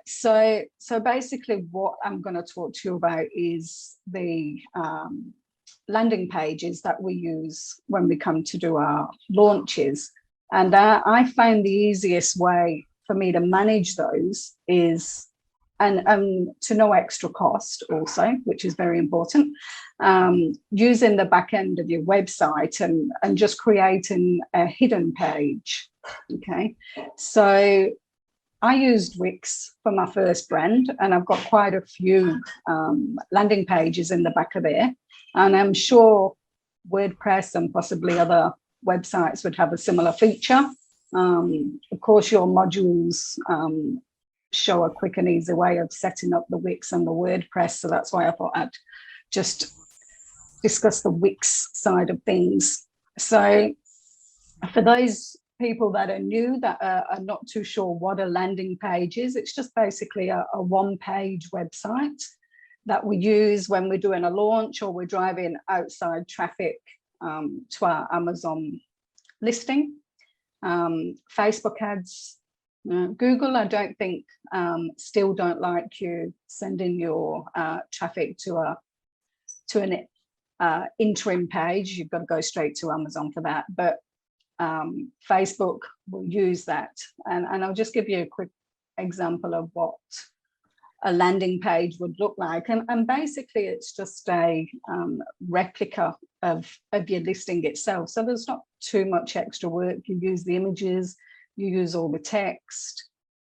So basically what I'm going to talk to you about is the landing pages that we use when we come to do our launches. And I found the easiest way for me to manage those is, and to no extra cost also, which is very important, using the back end of your website and just creating a hidden page. Okay, so I used Wix for my first brand, and I've got quite a few landing pages in the back of there. And I'm sure WordPress and possibly other websites would have a similar feature. Of course, your modules show a quick and easy way of setting up the Wix and the WordPress. So that's why I thought I'd just discuss the Wix side of things. So for those people that are new, that are not too sure what a landing page is, it's just basically a one-page website that we use when we're doing a launch or we're driving outside traffic to our Amazon listing. Facebook ads, Google, I don't think, still don't like you sending your traffic to an interim page. You've got to go straight to Amazon for that. But Facebook will use that. And I'll just give you a quick example of what a landing page would look like. And basically, it's just a replica of your listing itself. So there's not too much extra work. You use the images, you use all the text.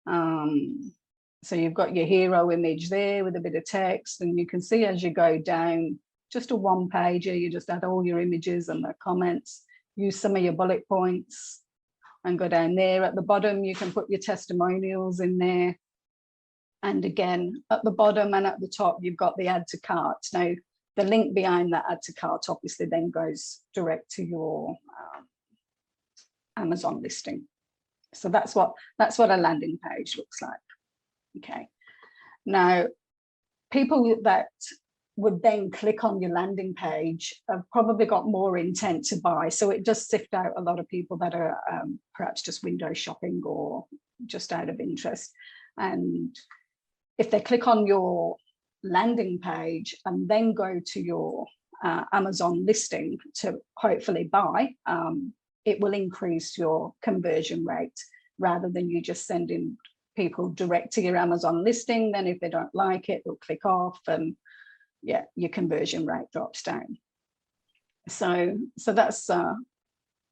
So you've got your hero image there with a bit of text, and you can see as you go down, just a one-pager, you just add all your images and the comments, use some of your bullet points and go down there. At the bottom, you can put your testimonials in there. And again, at the bottom and at the top, you've got the add to cart. Now, the link behind that add to cart obviously then goes direct to your Amazon listing. So that's what a landing page looks like. Okay. Now, people that would then click on your landing page have probably got more intent to buy. So it does sift out a lot of people that are perhaps just window shopping or just out of interest. And if they click on your landing page and then go to your Amazon listing to hopefully buy, it will increase your conversion rate rather than you just sending people direct to your Amazon listing. Then if they don't like it, they'll click off, and yeah, your conversion rate drops down. So that's the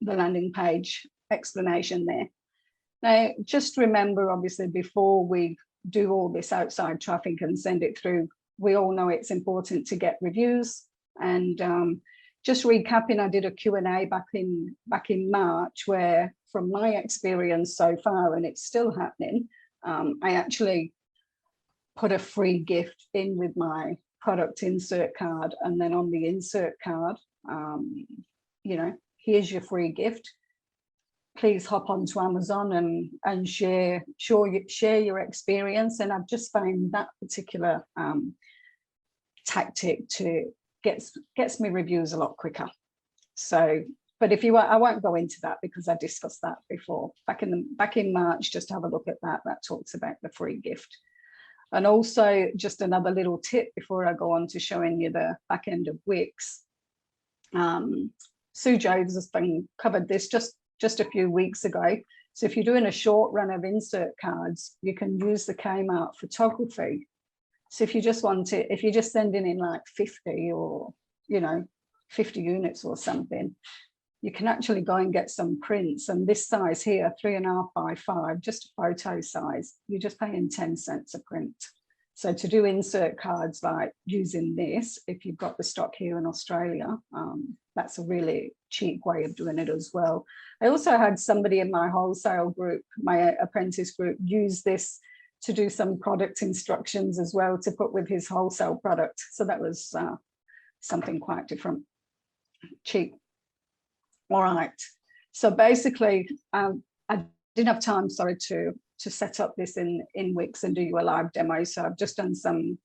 landing page explanation there. Now, just remember, obviously, before we do all this outside traffic and send it through, we all know it's important to get reviews. And just recapping, I did a Q&A back in March, where from my experience so far, and it's still happening, I actually put a free gift in with my product insert card, and then on the insert card, you know, here's your free gift. Please hop onto Amazon and share your experience. And I've just found that particular tactic to gets me reviews a lot quicker. So, but if you want, I won't go into that because I discussed that before. Back in March, just have a look at that. That talks about the free gift. And also, just another little tip before I go on to showing you the back end of Wix. Sue Joves has been covered this just a few weeks ago. So if you're doing a short run of insert cards, you can use the Kmart photography. So if you just want it, if you're just sending in like 50 or, you know, 50 units or something, you can actually go and get some prints. And this size here, 3.5 by 5, just a photo size, you're just paying 10 cents a print. So to do insert cards like using this, if you've got the stock here in Australia, that's a really cheap way of doing it as well. I also had somebody in my wholesale group, my apprentice group, use this to do some product instructions as well to put with his wholesale product. So that was something quite different, cheap. All right. So basically, I didn't have time, sorry, to set up this in Wix and do you a live demo. So I've just done some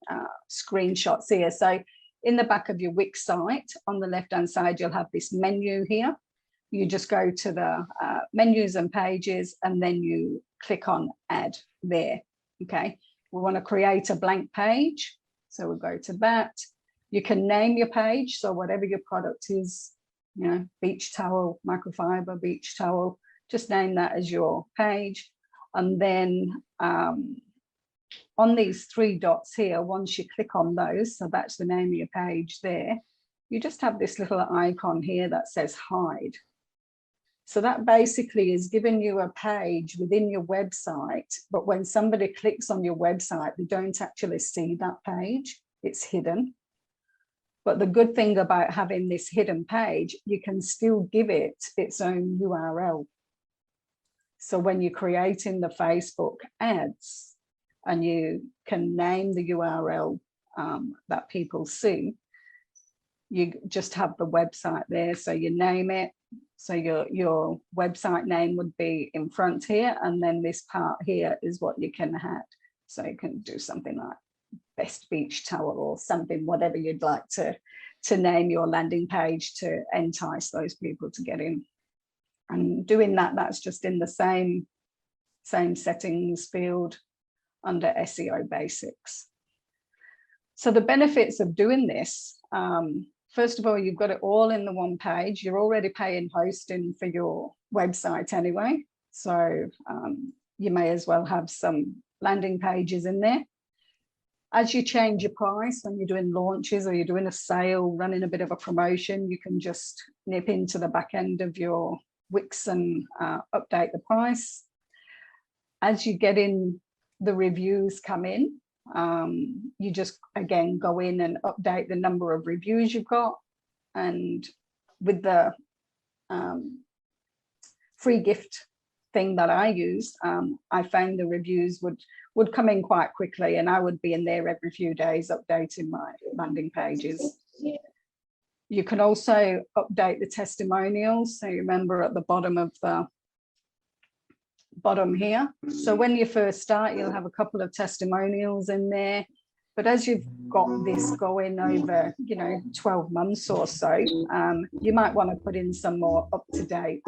screenshots here. So in the back of your Wix site, on the left-hand side, you'll have this menu here. You just go to the menus and pages, and then you click on add there. Okay. we want to create a blank page. So we'll go to that. You can name your page. So whatever your product is, beach towel, microfiber, beach towel, just name that as your page. And then on these 3 dots here, once you click on those, so that's the name of your page there, you just have this little icon here that says hide. So that basically is giving you a page within your website, but when somebody clicks on your website, they don't actually see that page. It's hidden. But the good thing about having this hidden page, you can still give it its own URL. So when you're creating the Facebook ads and you can name the URL that people see, you just have the website there. So you name it. So your website name would be in front here. And then this part here is what you can add. So you can do something like best beach towel or something, whatever you'd like to name your landing page to entice those people to get in. And doing that, that's just in the same settings field under SEO basics. So the benefits of doing this, first of all, you've got it all in the one page. You're already paying hosting for your website anyway. So you may as well have some landing pages in there. As you change your price, when you're doing launches or you're doing a sale, running a bit of a promotion, you can just nip into the back end of your Wix and update the price. As you get in, the reviews come in, you just, again, go in and update the number of reviews you've got. And with the free gift thing that I use, I found the reviews would come in quite quickly, and I would be in there every few days updating my landing pages. You can also update the testimonials. So you remember at the bottom of the bottom here. So when you first start, you'll have a couple of testimonials in there. But as you've got this going over, 12 months or so, you might want to put in some more up-to-date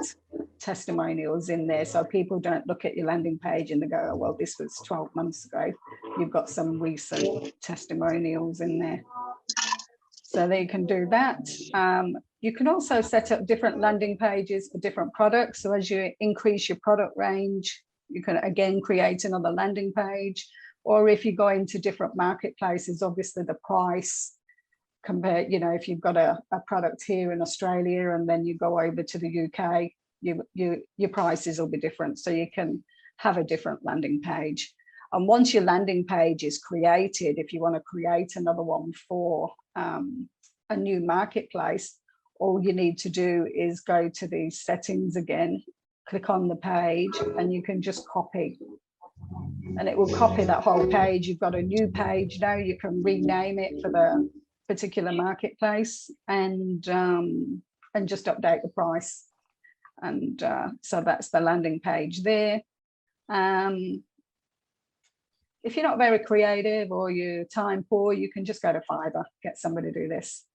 testimonials in there, so people don't look at your landing page and they go, oh, well, this was 12 months ago. You've got some recent testimonials in there. So they can do that. You can also set up different landing pages for different products. So as you increase your product range, you can again create another landing page. Or if you go into different marketplaces, obviously the price compared, if you've got a product here in Australia and then you go over to the UK, your prices will be different. So you can have a different landing page. And once your landing page is created, if you want to create another one for a new marketplace, all you need to do is go to the settings again, click on the page, and you can just copy. And it will copy that whole page. You've got a new page now. You can rename it for the particular marketplace and just update the price. And so that's the landing page there. If you're not very creative or you're time poor, you can just go to Fiverr, get somebody to do this.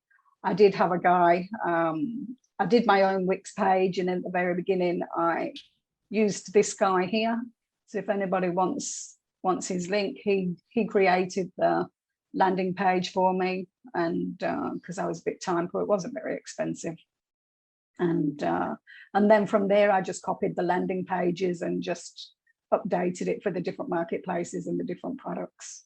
I did have a guy, I did my own Wix page, and at the very beginning, I used this guy here. So if anybody wants his link, he created the landing page for me, and because I was a bit time poor, it wasn't very expensive. And then from there, I just copied the landing pages and just updated it for the different marketplaces and the different products.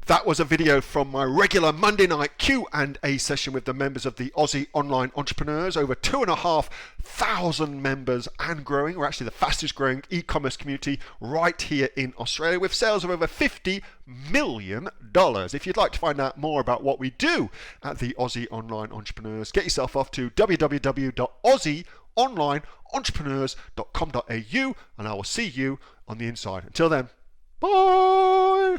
That was a video from my regular Monday night Q&A session with the members of the Aussie Online Entrepreneurs. Over 2,500 members and growing. We're actually the fastest growing e-commerce community right here in Australia, with sales of over $50 million. If you'd like to find out more about what we do at the Aussie Online Entrepreneurs, get yourself off to www.aussieonlineentrepreneurs.com.au, and I will see you on the inside. Until then, bye!